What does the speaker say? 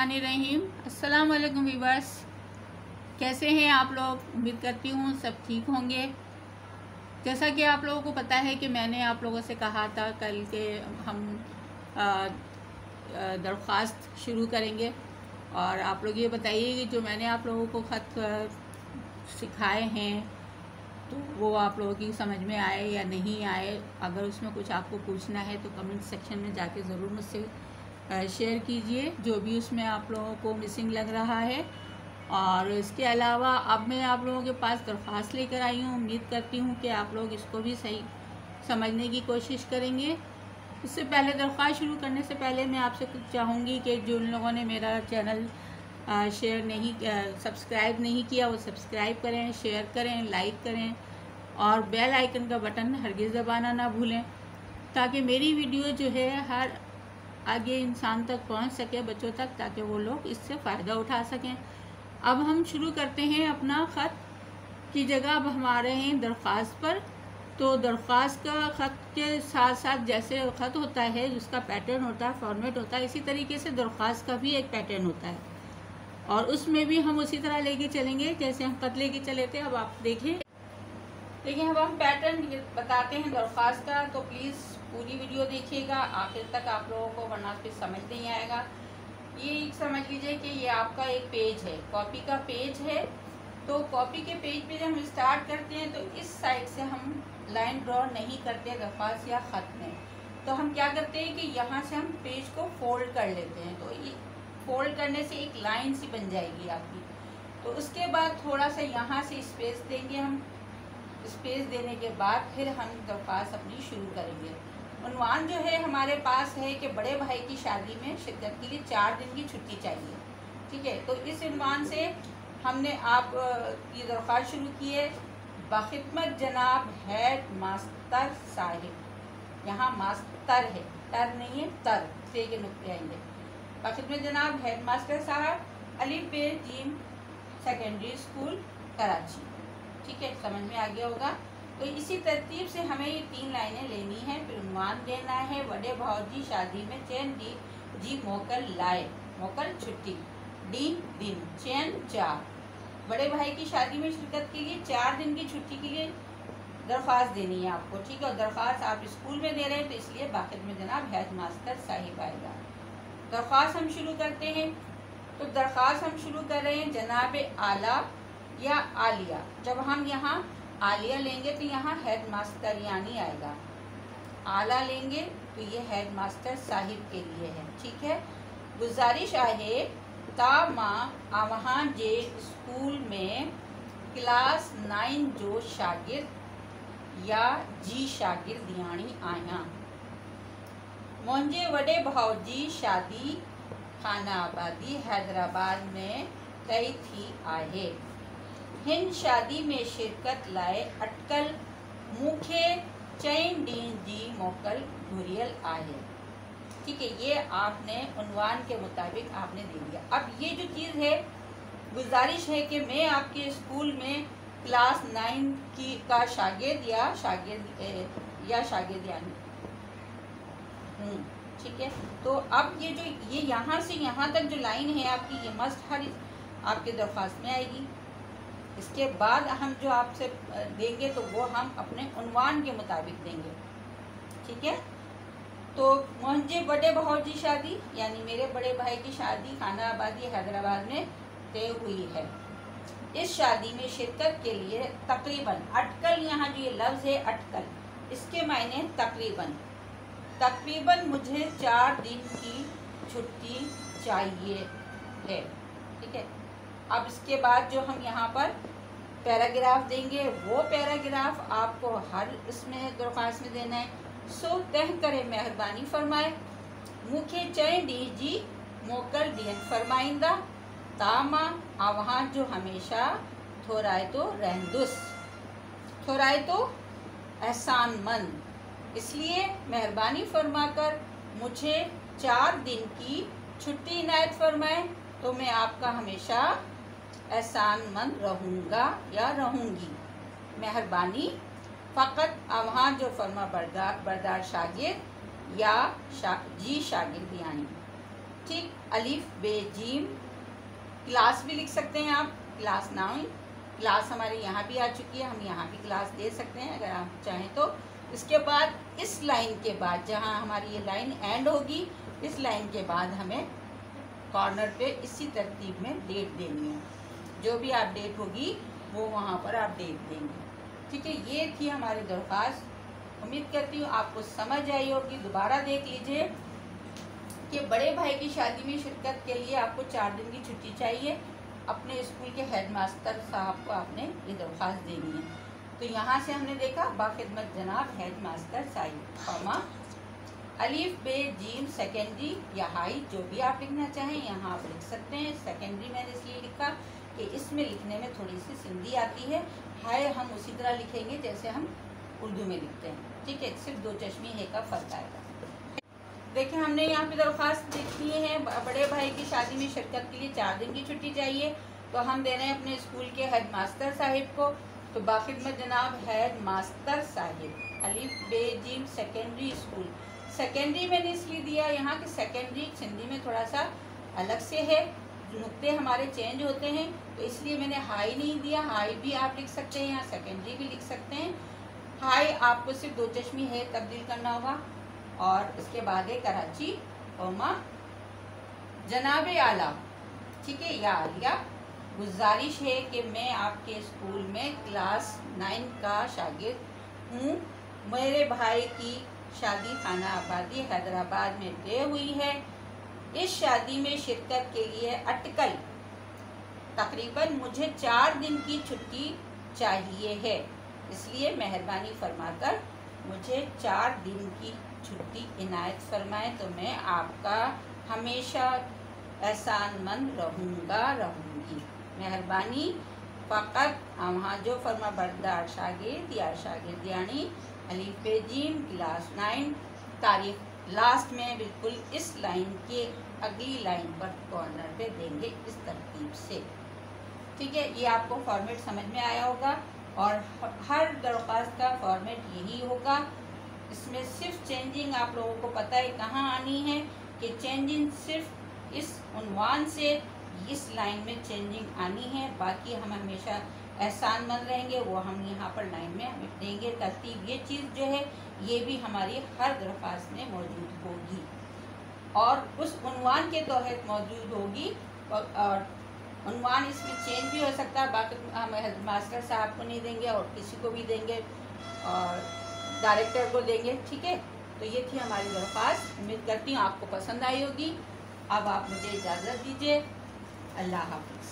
बिस्मिल्लाहिर्रहमानिर्रहीम। अस्सलाम वालेकुम वीवर्स, कैसे हैं आप लोग? उम्मीद करती हूँ सब ठीक होंगे। जैसा कि आप लोगों को पता है कि मैंने आप लोगों से कहा था कल के हम दरख्वास्त शुरू करेंगे, और आप लोग ये बताइए कि जो मैंने आप लोगों को ख़त सिखाए हैं तो वो आप लोगों की समझ में आए या नहीं आए। अगर उसमें कुछ आपको पूछना है तो कमेंट सेक्शन में जाके ज़रूर मुझसे शेयर कीजिए, जो भी उसमें आप लोगों को मिसिंग लग रहा है। और इसके अलावा अब मैं आप लोगों के पास दरख्वास्त लेकर आई हूँ। उम्मीद करती हूँ कि आप लोग इसको भी सही समझने की कोशिश करेंगे। इससे पहले दरख्वास्त शुरू करने से पहले मैं आपसे कुछ चाहूँगी कि जो लोगों ने मेरा चैनल सब्सक्राइब नहीं किया वो सब्सक्राइब करें, शेयर करें, लाइक करें और बेल आइकन का बटन हरगिज़ दबाना ना भूलें, ताकि मेरी वीडियो जो है हर आगे इंसान तक पहुंच सके, बच्चों तक, ताकि वो लोग इससे फ़ायदा उठा सकें। अब हम शुरू करते हैं अपना ख़त की जगह। अब हम आ रहे हैं दरख्वास्त पर। तो दरख्वास्त का ख़त के साथ साथ जैसे ख़त होता है जिसका पैटर्न होता है, फॉर्मेट होता है, इसी तरीके से दरख्वास्त का भी एक पैटर्न होता है, और उसमें भी हम उसी तरह लेके चलेंगे जैसे हम ख़त लेके चले थे। अब आप देखें, अब हम पैटर्न बताते हैं दरख्वास्त का, तो प्लीज़ पूरी वीडियो देखिएगा आखिर तक आप लोगों को, वरना फिर समझ नहीं आएगा। ये समझ लीजिए कि ये आपका एक पेज है, कॉपी का पेज है। तो कॉपी के पेज पे जब हम स्टार्ट करते हैं तो इस साइड से हम लाइन ड्रॉ नहीं करते दरख्वास्त या ख़त में। तो हम क्या करते हैं कि यहाँ से हम पेज को फोल्ड कर लेते हैं। तो ये फोल्ड करने से एक लाइन सी बन जाएगी आपकी। तो उसके बाद थोड़ा सा यहाँ से स्पेस देंगे हम। स्पेस देने के बाद फिर हम दरख्वास्त अपनी शुरू करेंगे। उन्वान जो है हमारे पास है कि बड़े भाई की शादी में शिरकत के लिए 4 दिन की छुट्टी चाहिए, ठीक है। तो इस उन्वान से हमने आप ये दरख्वास्त शुरू की है। बखिदमत जनाब हेड मास्टर साहिब, यहाँ मास्टर है, तर नहीं है, तर से के नुक्ते आएंगे। बखिदमत जनाब हेड मास्टर साहब, अलीफ बे जीम सेकेंडरी स्कूल कराची, ठीक है, समझ में आ गया होगा। तो इसी तरतीब से हमें ये 3 लाइनें लेनी है। फिर उन्वान देना है, बड़े भाऊजी शादी में चैन डी जी मोकल लाए, मोकल छुट्टी, डी दिन, चैन 4, बड़े भाई की शादी में शिरकत के लिए 4 दिन की छुट्टी के लिए दरख्वास्त देनी है आपको, ठीक है। और दरख्वास्त आप स्कूल में दे रहे हैं तो इसलिए बाखिद में जनाब हेड मास्टर साहिब आएगा। दरख्वास्त हम शुरू करते हैं। तो दरख्वास्त हम शुरू कर रहे हैं जनाब आला या आलिया। जब हम यहाँ आलिया लेंगे तो यहाँ हेड मास्टर यानी आएगा, आला लेंगे तो ये हेड मास्टर साहिब के लिए है, ठीक है। गुजारिश आहे ता माँ आवहाँ जे स्कूल में क्लास 9 जो शागिर्द या जी शागिर्द यानी आया। मुंहिंजे वॾे भाउ जी शादी खानाबादी हैदराबाद में कई थी आहे। हिन शादी में शिरकत लाए अटकल मूंखे 4 ॾींहं जी मोकल घुरियल आहे, ठीक है। ये आपने उन्वान के मुताबिक आपने दे दिया। अब ये जो चीज़ है, गुजारिश है कि मैं आपके स्कूल में क्लास 9 की का शागिर्द या शागिर्द यानी हूँ, ठीक है। तो अब ये जो ये यहाँ से यहाँ तक जो लाइन है आपकी, ये मस्ट हर आपके दरख्वास्त में आएगी। इसके बाद हम जो आपसे देंगे तो वो हम अपने उन्वान के मुताबिक देंगे, ठीक है। तो मुंहिंजे बड़े भाउ जी शादी यानी मेरे बड़े भाई की शादी खानाबादी हैदराबाद में तय हुई है। इस शादी में शिरकत के लिए तकरीबन, अटकल यहाँ जो ये लफ्ज़ है अटकल, इसके मायने तकरीबन, तकरीबन मुझे 4 दिन की छुट्टी चाहिए है, ठीक है। अब इसके बाद जो हम यहाँ पर पैराग्राफ देंगे वो पैराग्राफ आपको हर इसमें दरख्वास्त में देना है। सो तह करे मेहरबानी फरमाए मूंखे 4 ॾींहं जी मोकल ॾियण फरमाईंदा, तामा आवहाँ जो हमेशा थोराइतो रहंदुसि, थोराइतो एहसानमंद, इसलिए मेहरबानी फरमाकर मुझे 4 दिन की छुट्टी इनायत फरमाए तो मैं आपका हमेशा एहसानमंद रहूँगा या रहूँगी। मेहरबानी फ़कत वहाँ जो फरमा बरदार शागिर्द या जी शागिर्द यानी, ٹھیک, الف بے جیم. کلاس بھی لکھ سکتے ہیں آپ, کلاس 9. کلاس ہماری یہاں بھی آ چکی ہے, ہم یہاں بھی کلاس دے سکتے ہیں اگر آپ چاہیں تو. اس کے بعد اس لائن کے بعد جہاں ہماری یہ لائن اینڈ ہوگی, اس لائن کے بعد ہمیں کارنر پہ اسی ترتیب میں ڈیٹ دینی ہے. جو بھی آپ ڈیٹ ہوگی وہ وہاں پر آپ ڈیٹ دیں گے. ٹھیک ہے, یہ تھی ہماری درخواست. امید کرتی ہوں آپ کو سمجھ آئی ہوگی. دوبارہ دیکھ لیجئے کہ بڑے بھائی کی شادی میں شرکت کے لیے آپ کو 4 دن کی چھٹی چاہیے. اپنے اسکول کے ہیڈ ماسٹر صاحب کو آپ نے یہ درخواست دینی ہے. تو یہاں سے ہم نے دیکھا باخدمت جناب ہیڈ ماسٹر صاحب, قوما الف بے جیم سیکنڈری یا ہائی جو بھی آپ لکھنا چاہیں یہاں آپ لکھ سکتے ہیں. سیکنڈری میں نے اس لیے لکھا کہ اس میں لکھنے میں تھوڑی سی سندھی آتی ہے. ہائی ہم اسی طرح لکھیں گے جیسے ہم اردو میں لکھتے ہیں. ٹھیک ہے, صرف 2 چشمی ہے کا فرق آئے گا. دیکھیں ہم نے یہاں پہ درخواست لکھی ہے, بڑے بھائی کی شادی میں شرکت کے لیے 4 دن کی چھٹی چاہیے. تو ہم دے رہے ہیں اپنے اسکول کے ہیڈ ماسٹر صاحب کو. تو باخدمت جناب ہیڈ ماسٹر صاحب الف بے جیم سیکنڈری اسکول. سیکنڈری میں نے اس لیے دیا یہاں کہ سیکنڈری سندھی میں تھوڑا سا الگ سے ہے, نقطے ہمارے چینج ہوتے ہیں, تو اس لیے میں نے ہائی نہیں دیا. ہائی بھی آپ لکھ سکتے ہیں, یہاں سیکنڈری بھی لکھ سکتے ہیں. ہائی آپ کو صرف 2 چشمی ہے تبدیل کرنا ہوگا, اور اس کے بعد ہے کراچی, قوما جناب اعلیٰ. ٹھیک ہے, یا عالیہ گزارش ہے کہ میں آپ کے اسکول میں کلاس 9 کا شاگرد ہوں. میرے بھائی کی شادی خانہ آبادی حیدرآباد میں طے ہوئی ہے. اس شادی میں شرکت کے لیے اٹکل تقریباً مجھے 4 دن کی چھٹی چاہیے ہے. اس لیے مہربانی فرما کر مجھے 4 دن کی چھٹی عنایت فرمائیں, تو میں آپ کا ہمیشہ احسان مند رہوں گی. مہربانی فقط وہاں جو فرما بردار شاگرد یا شاگردیانی الف بے جیم کلاس 9 تاریخ لاسٹ میں بالکل اس لائن کے اگلی لائن پر کارنر پہ دیں گے اس ترتیب سے. ٹھیک ہے, یہ آپ کو فارمیٹ سمجھ میں آیا ہوگا, اور ہر درخواست کا فارمیٹ یہی ہوگا. اس میں صرف چینجنگ آپ لوگوں کو پتہ ہے کہاں آنی ہے, کہ چینجنگ صرف اس عنوان سے اس لائن میں چینجنگ آنی ہے. باقی ہم ہمیشہ احسان مند رہیں گے, وہ ہم یہاں پر لائن میں دیں گے ترتیب. یہ چیز جو ہے یہ بھی ہماری ہر درخواست میں موجود ہوگی, اور اس عنوان کے تحت موجود ہوگی. اور عنوان اس میں چینج بھی ہو سکتا ہے, باقی ہم ہیڈ ماسٹر صاحب کو نہیں دیں گے اور کسی کو بھی دیں گے, اور ڈائریکٹر کو دیں گے. ٹھیک ہے, تو یہ تھی ہماری درخواست. امید کرتی ہوں آپ کو پسند آئی ہوگی. اب آپ مجھے اجازت دیجیے. اللہ حافظ.